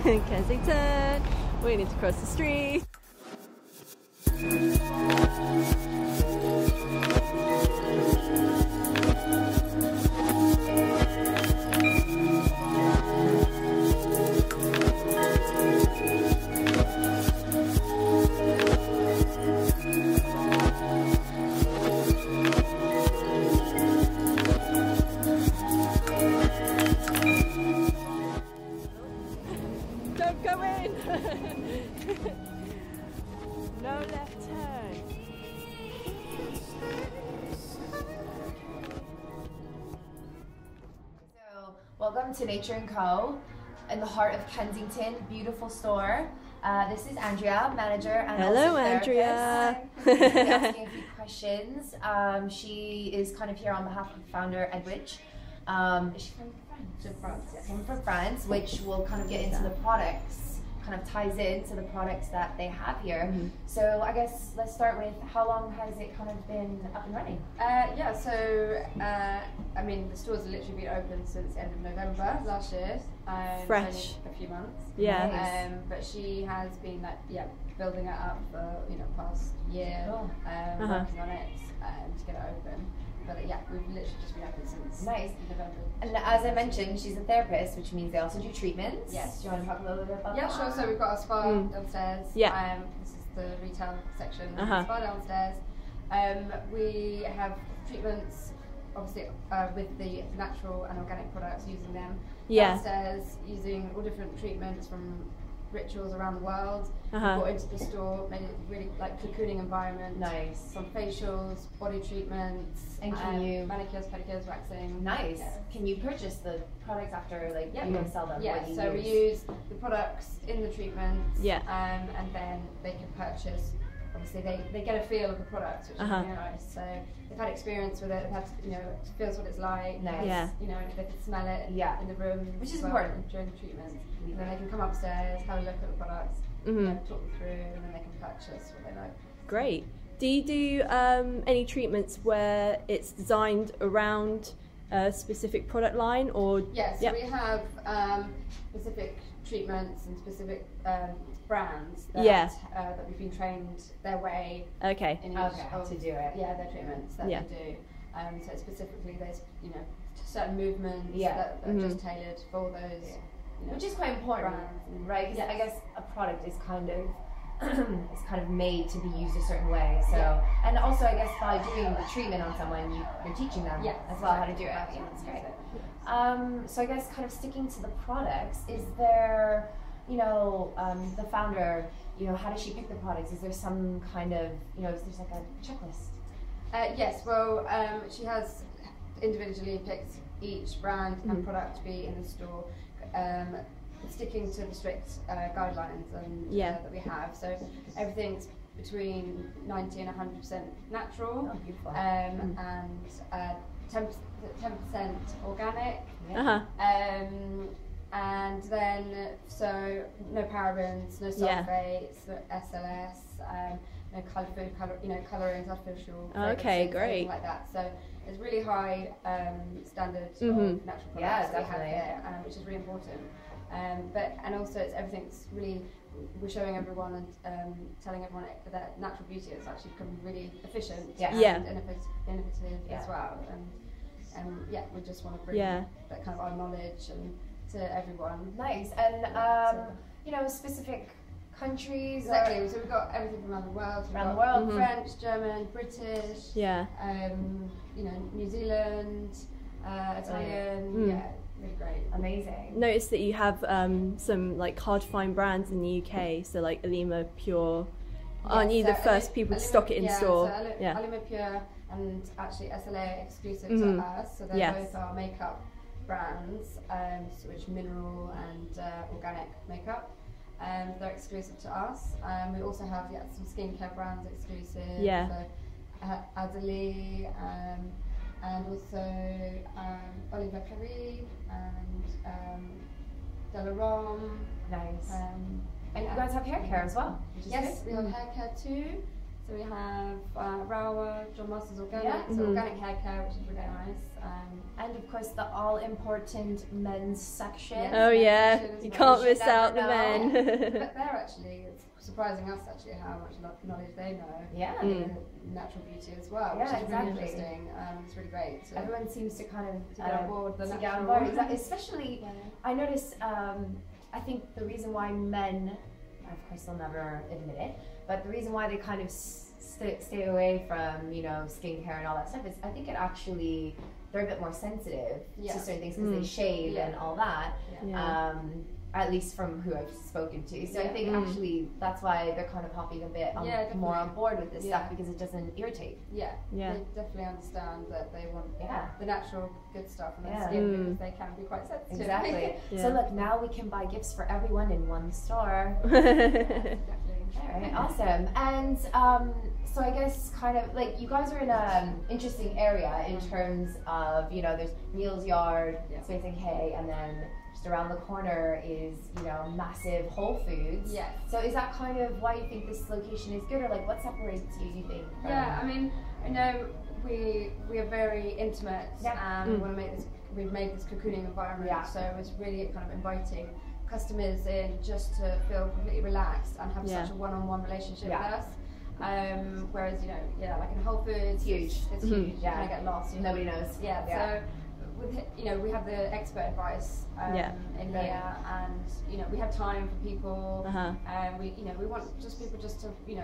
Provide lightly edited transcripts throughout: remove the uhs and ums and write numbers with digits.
in Kensington. We need to cross the street. Don't go in! No left turn. So, welcome to Nature & Co. in the heart of Kensington. Beautiful store. This is Andrea, manager and Hello, also Andrea. We'll be asking a few questions. She is kind of here on behalf of the founder, Edwidge. Is she from France? From France, yes. From France, which will kind of get into the products. Kind of ties into the products that they have here. So I guess let's start with how long has it kind of been up and running? I mean, the stores have literally been open since the end of November last year. Fresh. Only a few months. Yeah. Nice. But she has been building it up for past year, Cool. working on it to get it open. But yeah, we've literally just been open since Nice. November. And as I mentioned, she's a therapist, which means they also do treatments. Yes. Do you want to talk a little bit about Yeah, that? sure. So we've got a spa downstairs. Yeah. This is the retail section. Uh-huh. Spa downstairs. We have treatments, obviously, with the natural and organic products, using them. Yeah. Downstairs, using all different treatments from rituals around the world. Uh-huh. Brought into the store, made it really like cocooning environment. Nice. Some facials, body treatments, And can you- manicures, pedicures, waxing. Nice. Yeah. Can you purchase the products after, like, Yeah. you can sell them? Yeah, what you so we use the products in the treatments, Yeah. and then they can purchase. Obviously, they get a feel of the products, which is really nice. So they've had experience with it. They've had, feels what it's like. Nice. Yeah. They can smell it Yeah. in the room, Which is as well important. during the treatment. And then they can come upstairs, have a look at the products, talk them through, and then they can purchase what they like. Great. Do you do any treatments where it's designed around a specific product line, or? Yes, we have specific treatments and specific brands that, that we've been trained their way Okay. in each to do it. Yeah, their treatments that Yeah. they do. So specifically, there's certain movements Yeah. that are just tailored for those. Which is quite important, brands. right? 'Cause Yes. I guess a product is kind of it's kind of made to be used a certain way. So, and also I guess by doing the treatment on someone, you're teaching them as well how to do it. Yeah, that's great. So I guess kind of sticking to the products, is there, the founder, how does she pick the products? Is there some kind of, is there like a checklist? Yes, well, she has individually picked each brand and product to be in the store, sticking to the strict guidelines that we have. So everything's between 90 and 100% natural, Beautiful. and 10% organic. And then, so no parabens, no sulfates, no SLS, no colorings, artificial Okay, fragrances, great. anything like that. So it's really high standard of natural products that we have definitely. here, which is really important. And also everything's really, we're showing everyone and telling everyone that natural beauty is actually becoming really efficient and innovative as well. And we just want to bring that kind of our knowledge to everyone. Nice. And specific countries. Exactly. So we've got everything from around the world. Around the world. French, German, British. New Zealand, Italian. Yeah, really great. Amazing. Noticed that you have some like hard to find brands in the UK, so like Alima Pure. Aren't you the first people to stock it in store? So Alima Pure and actually SLA exclusive to us. So they're both our makeup brands, which mineral and organic makeup. They're exclusive to us. We also have some skincare brands exclusive. So Adeli, and also Oliver Paris and Delarom. Nice. And you guys have hair care as well. Yes, we have hair care too. So we have Rawa, John Masters Organic, so organic hair care, which is really nice. And of course the all-important men's section. Yes, Oh yeah, section as you well. can't You miss should out the never know. men. But they're actually, it's surprising us actually how much knowledge they know. Yeah. In natural beauty as well, Yeah, which is exactly. really interesting. It's really great. So Everyone seems to kind of to get on board the to get natural. on board. Exactly. Especially, Yeah. I notice. I think the reason why men, of course, they'll never admit it, but the reason why they kind of stay away from, you know, skincare and all that stuff is I think it actually they're a bit more sensitive to certain things because they shave and all that. Yeah. At least from who I've spoken to. So I think actually that's why they're kind of hopping a bit more on board with this stuff because it doesn't irritate. Yeah. Yeah. They definitely understand that they want the natural good stuff on their skin because they can be quite sensitive. Exactly. So look, now we can buy gifts for everyone in one store. Exactly. All right, awesome. And so I guess kind of like you guys are in an interesting area in terms of, you know, there's Neil's Yard, Space NK, and then just around the corner is, you know, massive Whole Foods. Yeah. So is that kind of why you think this location is good, or like what separates you, do you think? Yeah, I mean, I know we are very intimate and we want to make this, we've made this cocooning environment, so it's really kind of inviting customers in just to feel completely relaxed and have such a one-on-one relationship with us. Whereas, you know, like in Whole Foods, it's huge. You kind of get lost. You know. Nobody knows. So with, you know, we have the expert advice in here, and you know, we have time for people. We, you know, we want just people just to, you know,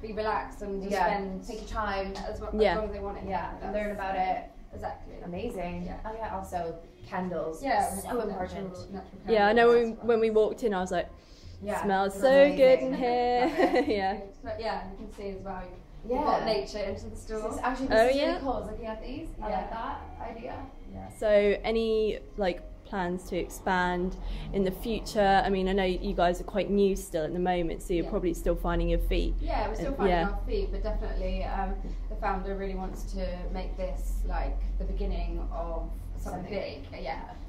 be relaxed and just take your time as long as they want it. Learn about it. Exactly. Amazing. Oh yeah. Also candles. So important. Natural Yeah, I know candles when we walked in, I was like, smells so amazing. good in here. Yeah. But yeah, you can see as well. You've got nature into the store. Actually, this is really cool. I was looking at these. I like that idea. So any like plans to expand in the future? I mean, I know you guys are quite new still at the moment, so you're probably still finding your feet. Yeah, we're still finding our feet, but definitely the founder really wants to make this like the beginning of something big.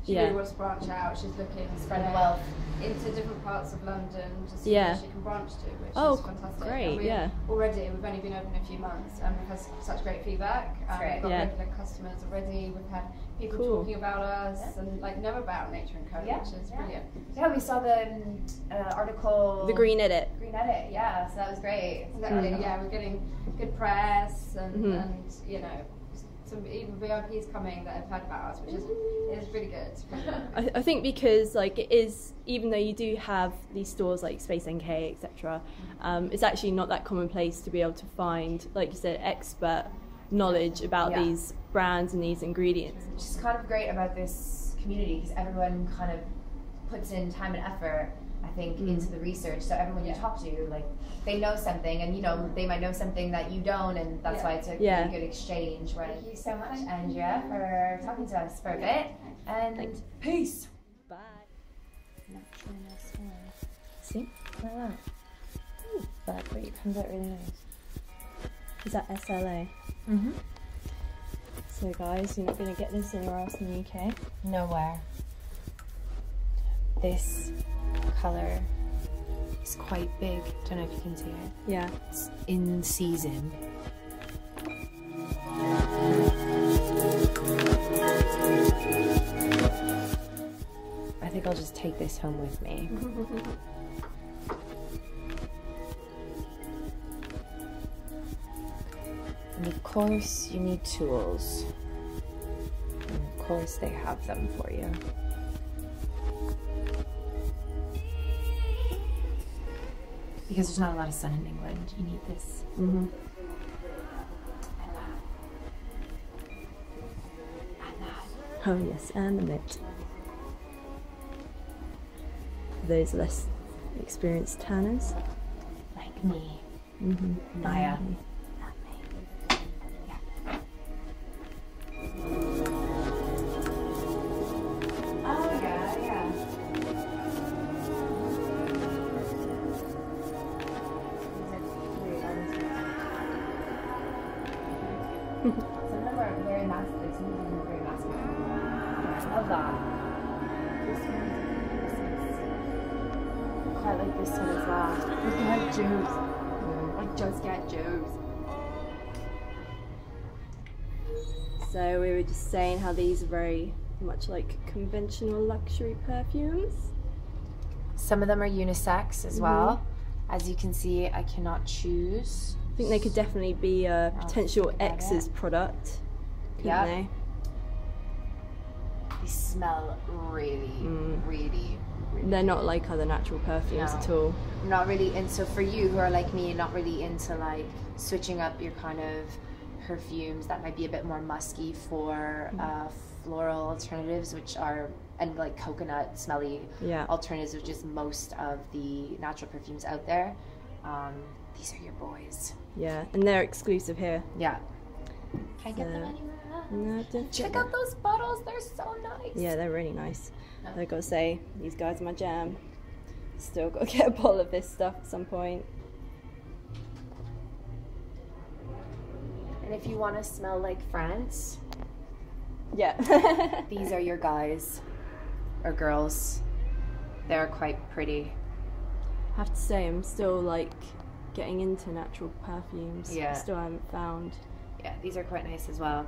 She really wants to branch out. She's looking to spread the wealth into different parts of London to see where she can branch to, which is fantastic. Great, Already, we've only been open a few months and we've had such great feedback. We've got regular customers already. We've had people talking about us and like know about Nature & Co, which is brilliant. Yeah, we saw the article. The Green Edit. Green Edit, so that was great. Exactly, we're getting good press and you know, some even VIPs coming that have heard about us, which is really good. I think because like it is, even though you do have these stores like Space NK, etc., it's actually not that commonplace to be able to find, like you said, expert knowledge about these brands and these ingredients. Which is kind of great about this community because everyone kind of puts in time and effort, I think, into the research. So everyone you talk to, like, they know something, and you know they might know something that you don't, and that's why it's a really good exchange. Right? Thank you so much, Andrea, for talking to us for a bit. And peace. Bye. See? Look at that. That really comes out really nice. Is that SLA? So guys, you're not going to get this anywhere else in the UK? Nowhere. This colour is quite big. Don't know if you can see it. Yeah. It's in season. I think I'll just take this home with me. And of course, you need tools. And of course, they have them for you. Because there's not a lot of sun in England, you need this. And that. Oh yes, and the mitt. For those less experienced tanners. Like me. Maya. Not me. Oh yeah. Some of them are very masculine, some of them are very masculine. I love that. This one, quite like this one as well. Look at Joe's. Just get Joe's. So we were just saying how these are very much like conventional luxury perfumes. Some of them are unisex as well. As you can see, I cannot choose. I think they could definitely be a potential ex's product. Yeah. They? They smell really, really. They're not like other natural perfumes at all. I'm not really into, so for you who are like me, not really into like switching up your kind of perfumes that might be a bit more musky for floral alternatives, which are, and like coconut smelly alternatives, which is most of the natural perfumes out there. These are your boys. Yeah, and they're exclusive here. Yeah. Can't get them anywhere else. No, check out those bottles, they're so nice. Yeah, they're really nice. I gotta say, these guys are my jam. Still gotta get a bottle of this stuff at some point. And if you want to smell like France, yeah, these are your guys or girls. They're quite pretty. I have to say, I'm still like getting into natural perfumes. Yeah. Still haven't found. Yeah, these are quite nice as well.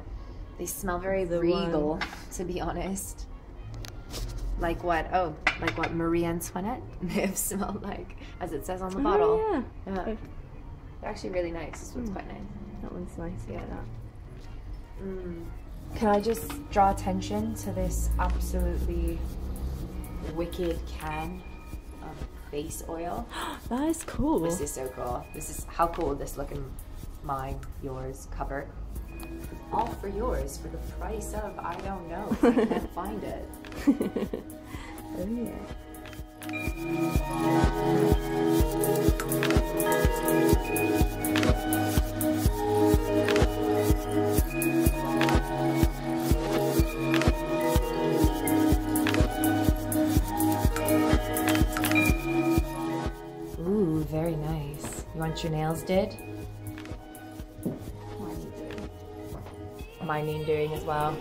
They smell very regal, to be honest. Like what? Oh, like what Marie Antoinette may have smelled like, as it says on the bottle. Yeah. They're actually really nice. This one's quite nice. That one's nice. Yeah. Can I just draw attention to this absolutely wicked can of base oil? That is cool. This is so cool. This is, how cool would this look in mine, yours, cover? All for yours for the price of, I don't know, I can't find it. Oh yeah. Ooh, very nice. You want your nails did? Mine need doing as well.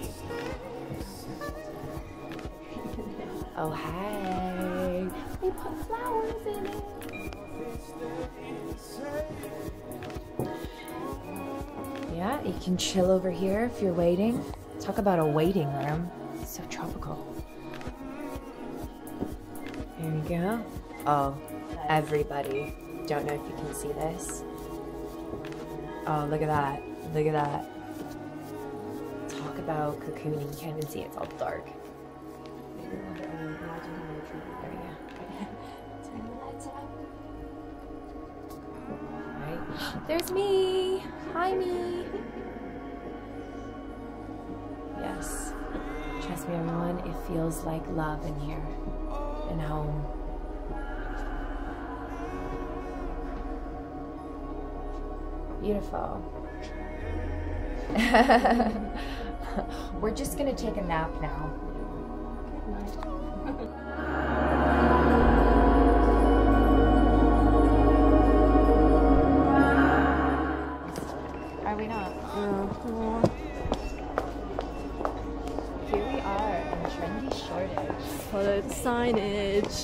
Oh, hey. We put flowers in it. Yeah, you can chill over here if you're waiting. Talk about a waiting room. It's so tropical. There you go. Oh, everybody. Don't know if you can see this. Oh, look at that. Look at that. Talk about cocooning. You can't even see it. It's all dark. There we go. Turn the lights up. Alright. There's me. Hi, me. Yes. Trust me, everyone. It feels like love in here. And home. Beautiful. We're just gonna take a nap now. Are we not? Here we are in trendy Shoreditch. Follow the signage.